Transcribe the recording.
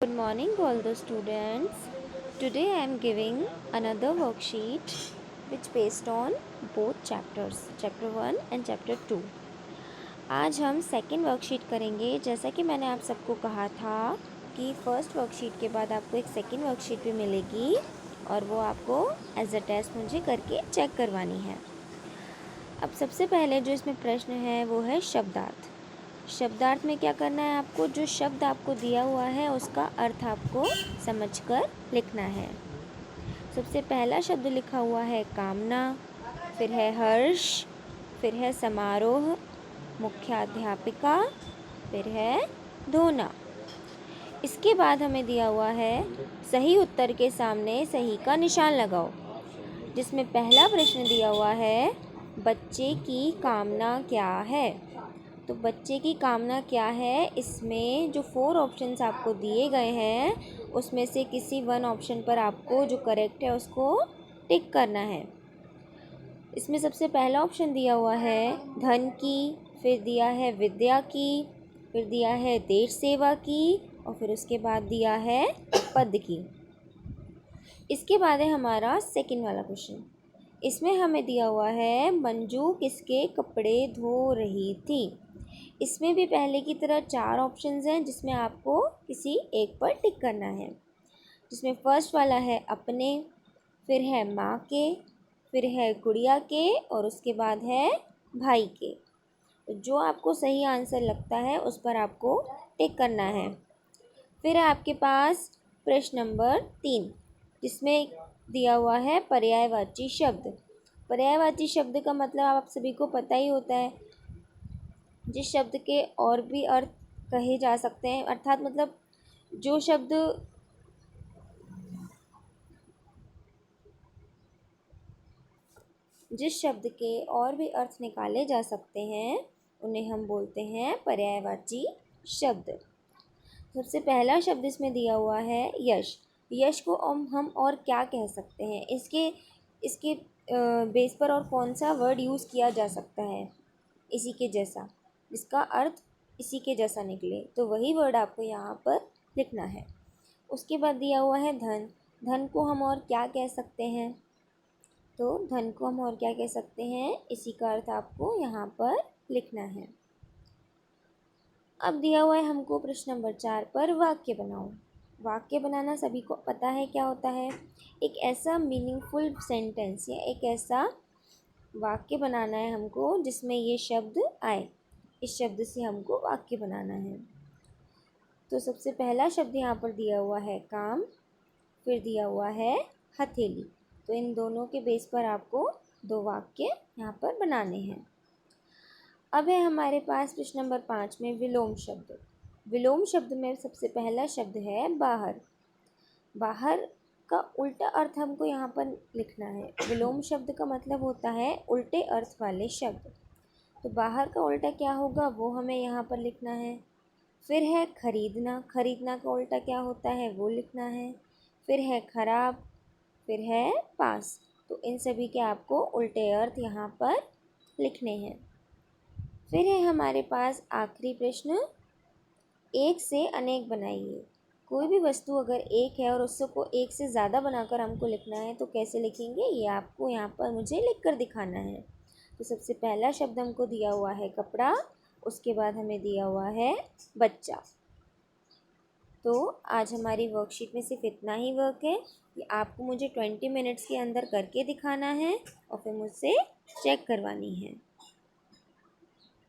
Good morning, all the students. Today I am giving another worksheet which based on both chapters, chapter 1 and chapter 2. आज हम second worksheet करेंगे। जैसा कि मैंने आप सबको कहा था कि फर्स्ट वर्कशीट के बाद आपको एक सेकेंड वर्कशीट भी मिलेगी और वो आपको एज अ टेस्ट मुझे करके चेक करवानी है। अब सबसे पहले जो इसमें प्रश्न है वो है शब्दार्थ। शब्दार्थ में क्या करना है, आपको जो शब्द आपको दिया हुआ है उसका अर्थ आपको समझकर लिखना है। सबसे पहला शब्द लिखा हुआ है कामना, फिर है हर्ष, फिर है समारोह, मुख्याध्यापिका, फिर है धोना। इसके बाद हमें दिया हुआ है सही उत्तर के सामने सही का निशान लगाओ, जिसमें पहला प्रश्न दिया हुआ है बच्चे की कामना क्या है। तो बच्चे की कामना क्या है, इसमें जो 4 ऑप्शंस आपको दिए गए हैं उसमें से किसी वन ऑप्शन पर आपको जो करेक्ट है उसको टिक करना है। इसमें सबसे पहला ऑप्शन दिया हुआ है धन की, फिर दिया है विद्या की, फिर दिया है देश सेवा की और फिर उसके बाद दिया है पद की। इसके बाद है हमारा सेकंड वाला क्वेश्चन। इसमें हमें दिया हुआ है मंजू किसके कपड़े धो रही थी। इसमें भी पहले की तरह 4 ऑप्शंस हैं जिसमें आपको किसी एक पर टिक करना है। जिसमें फर्स्ट वाला है अपने, फिर है माँ के, फिर है गुड़िया के और उसके बाद है भाई के। तो जो आपको सही आंसर लगता है उस पर आपको टिक करना है। फिर आपके पास प्रश्न नंबर 3 जिसमें दिया हुआ है पर्यायवाची शब्द। पर्यायवाची शब्द का मतलब आप सभी को पता ही होता है, जिस शब्द के और भी अर्थ कहे जा सकते हैं, अर्थात मतलब जिस शब्द के और भी अर्थ निकाले जा सकते हैं उन्हें हम बोलते हैं पर्यायवाची शब्द। सबसे पहला शब्द इसमें दिया हुआ है यश। यश को हम और क्या कह सकते हैं, इसके बेस पर और कौन सा वर्ड यूज़ किया जा सकता है इसी के जैसा, जिसका अर्थ इसी के जैसा निकले, तो वही वर्ड आपको यहाँ पर लिखना है। उसके बाद दिया हुआ है धन। धन को हम और क्या कह सकते हैं, तो धन को हम और क्या कह सकते हैं, इसी का अर्थ आपको यहाँ पर लिखना है। अब दिया हुआ है हमको प्रश्न नंबर 4 पर वाक्य बनाओ। वाक्य बनाना सभी को पता है क्या होता है, एक ऐसा मीनिंगफुल सेंटेंस या एक ऐसा वाक्य बनाना है हमको जिसमें ये शब्द आए। इस शब्द से हमको वाक्य बनाना है। तो सबसे पहला शब्द यहाँ पर दिया हुआ है काम, फिर दिया हुआ है हथेली। तो इन दोनों के बेस पर आपको 2 वाक्य यहाँ पर बनाने हैं। अब है हमारे पास प्रश्न नंबर 5 में विलोम शब्द। विलोम शब्द में सबसे पहला शब्द है बाहर। बाहर का उल्टा अर्थ हमको यहाँ पर लिखना है। विलोम शब्द का मतलब होता है उल्टे अर्थ वाले शब्द। तो बाहर का उल्टा क्या होगा वो हमें यहाँ पर लिखना है। फिर है खरीदना। खरीदना का उल्टा क्या होता है वो लिखना है। फिर है खराब, फिर है पास। तो इन सभी के आपको उल्टे अर्थ यहाँ पर लिखने हैं। फिर है हमारे पास आखिरी प्रश्न, एक से अनेक बनाइए। कोई भी वस्तु अगर एक है और उसको एक से ज़्यादा बनाकर हमको लिखना है तो कैसे लिखेंगे, ये आपको यहाँ पर मुझे लिख कर दिखाना है। तो सबसे पहला शब्द हमको दिया हुआ है कपड़ा, उसके बाद हमें दिया हुआ है बच्चा। तो आज हमारी वर्कशीट में सिर्फ इतना ही वर्क है, कि आपको मुझे 20 मिनट्स के अंदर करके दिखाना है और फिर मुझसे चेक करवानी है।